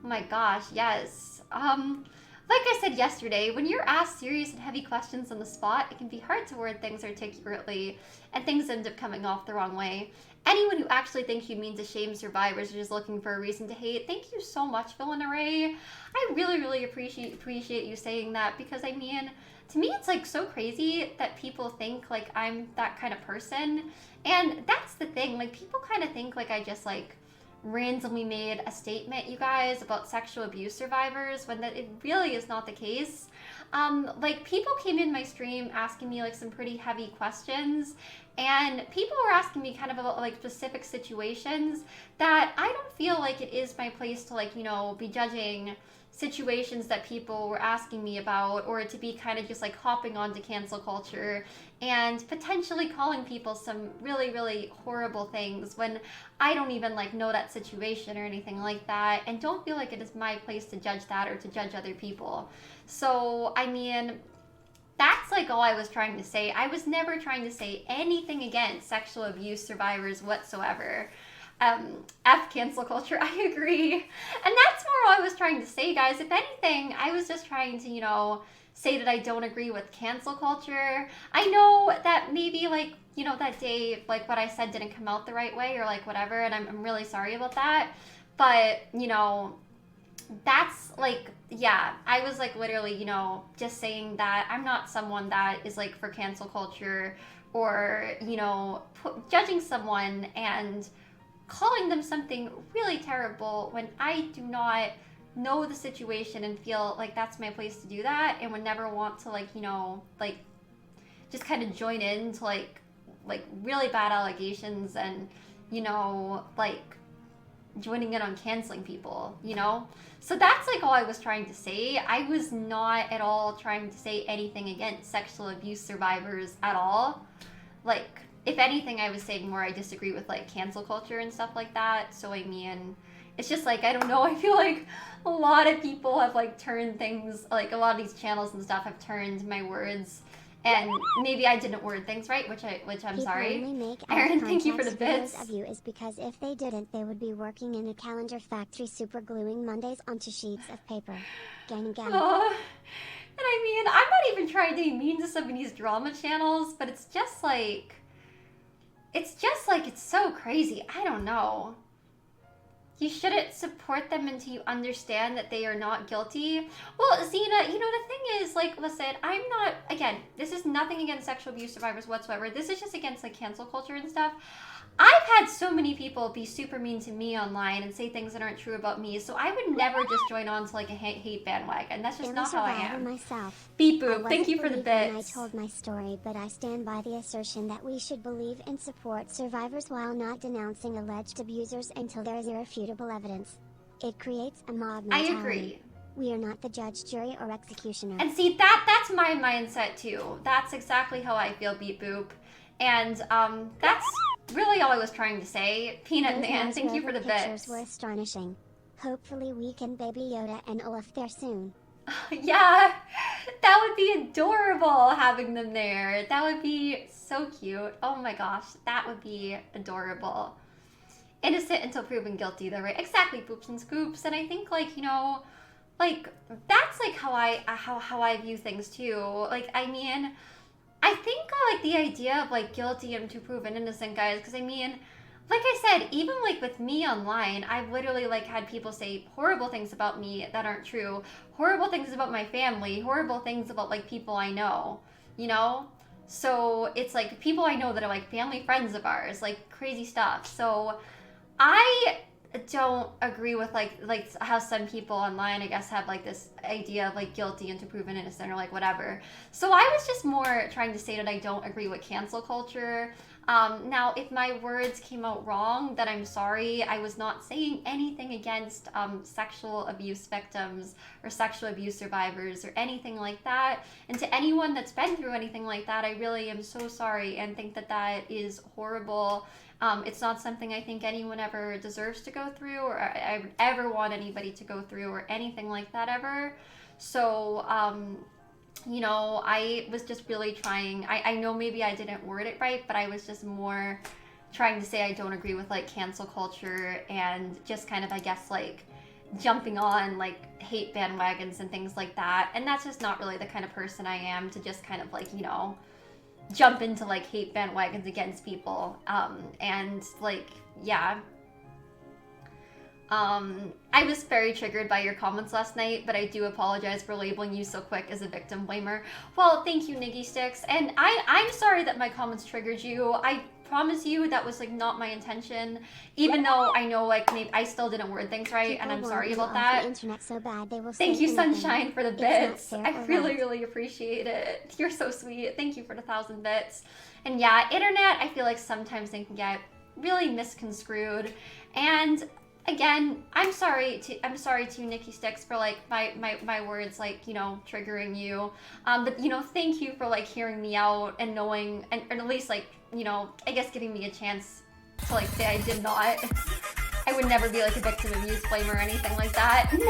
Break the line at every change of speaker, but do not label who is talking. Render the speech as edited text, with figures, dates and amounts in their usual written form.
My gosh, yes. Like I said yesterday, when you're asked serious and heavy questions on the spot, it can be hard to word things articulately, and things end up coming off the wrong way. Anyone who actually thinks you mean to shame survivors or just looking for a reason to hate, thank you so much, Phil and Ray. I really, really appreciate you saying that because I mean, to me, it's like so crazy that people think like I'm that kind of person, and that's the thing. Like people kind of think like I just like randomly made a statement, you guys, about sexual abuse survivors when that it really is not the case. Like people came in my stream asking me like some pretty heavy questions, and people were asking me kind of about like specific situations that I don't feel like it is my place to like, be judging situations that people were asking me about, or to be kind of just like hopping onto cancel culture and potentially calling people some really, really horrible things when I don't even like know that situation or anything like that, and don't feel like it is my place to judge that or to judge other people. So, I mean, that's like all I was trying to say. I was never trying to say anything against sexual abuse survivors whatsoever. F cancel culture, I agree. And that's more what I was trying to say, guys. If anything, I was just trying to, say that I don't agree with cancel culture. I know that maybe, like, that day, like, what I said didn't come out the right way or, like, whatever, and I'm really sorry about that. But, that's like, yeah, I was like literally, just saying that I'm not someone that is like for cancel culture or, judging someone and calling them something really terrible when I do not know the situation and feel like that's my place to do that, and would never want to like, like just kind of join in to like really bad allegations and, like joining in on canceling people. So that's like all I was trying to say. I was not at all trying to say anything against sexual abuse survivors at all. Like, if anything, I was saying more I disagree with like cancel culture and stuff like that. So I mean, it's just like, I don't know, I feel like a lot of people have like turned things, like a lot of these channels and stuff have turned my words, and maybe I didn't word things right, which I'm
People
sorry.
only make
Aaron, thank you for the
videos
bits.
of you is because if they didn't, they would be working in a calendar factory super gluing Mondays onto sheets of paper. Gang gang.
And I mean, I'm not even trying to be mean to some of these drama channels, but it's just like, it's so crazy. I don't know. You shouldn't support them until you understand that they are not guilty. Well, Zena, the thing is, like, listen, I'm not, again, this is nothing against sexual abuse survivors whatsoever. This is just against, like, cancel culture and stuff. I've had so many people be super mean to me online and say things that aren't true about me, so I would never just join on to, like, a hate bandwagon. That's just not how I am.
Myself.
Beep boop, thank you for the bits.
I told my story, but I stand by the assertion that we should believe and support survivors while not denouncing alleged abusers until there is irrefutable evidence. It creates a mob mentality.
I agree.
We are not the judge, jury, or executioner.
And see, that's my mindset too. That's exactly how I feel, Beep Boop. And that's really all I was trying to say. Peanut
Those
Man, thank you for the
pictures
bits.
Were astonishing. Hopefully we can baby Yoda and Olaf there soon.
Yeah, that would be adorable having them there. That would be so cute. Oh my gosh, that would be adorable. Innocent until proven guilty, though, right? Exactly, Boops and Scoops. And I think, like, like that's like how I view things too. Like, I mean, I think like the idea of like guilty until proven innocent, guys, because I mean, like I said, even like with me online, I've literally like had people say horrible things about me that aren't true, horrible things about my family, horrible things about like people I know, So it's like people I know that are like family friends of ours, like crazy stuff. So I don't agree with like how some people online, I guess, have like this idea of like guilty until proven innocent or like whatever. So I was just more trying to say that I don't agree with cancel culture. Now, if my words came out wrong, then I'm sorry. I was not saying anything against sexual abuse victims or sexual abuse survivors or anything like that. And to anyone that's been through anything like that, I really am so sorry and think that that is horrible. It's not something I think anyone ever deserves to go through, or I would ever want anybody to go through, or anything like that ever. So, I was just really trying. I know maybe I didn't word it right, but I was just more trying to say I don't agree with like cancel culture and just kind of, I guess, like jumping on like hate bandwagons and things like that. And that's just not really the kind of person I am to just kind of like, you know, jump into like hate bandwagons against people. And like, yeah. I was very triggered by your comments last night, but I do apologize for labeling you so quick as a victim blamer. Well, thank you, Niggy Sticks. And I'm sorry that my comments triggered you. I promise you that was like not my intention, even though I know like maybe I still didn't word things right, and I'm sorry about that.
So bad they will
Thank you, Sunshine, for the bits. I really,
right.
really appreciate it. You're so sweet. Thank you for the 1,000 bits. And yeah, internet, I feel like sometimes they can get really misconstrued. And again, I'm sorry to Nikki Sticks for like my words like, you know, triggering you. But you know, thank you for like hearing me out and knowing and at least like, you know, I guess giving me a chance to like say I did not. I would never be like a victim abuse blamer or anything like that. Nebula!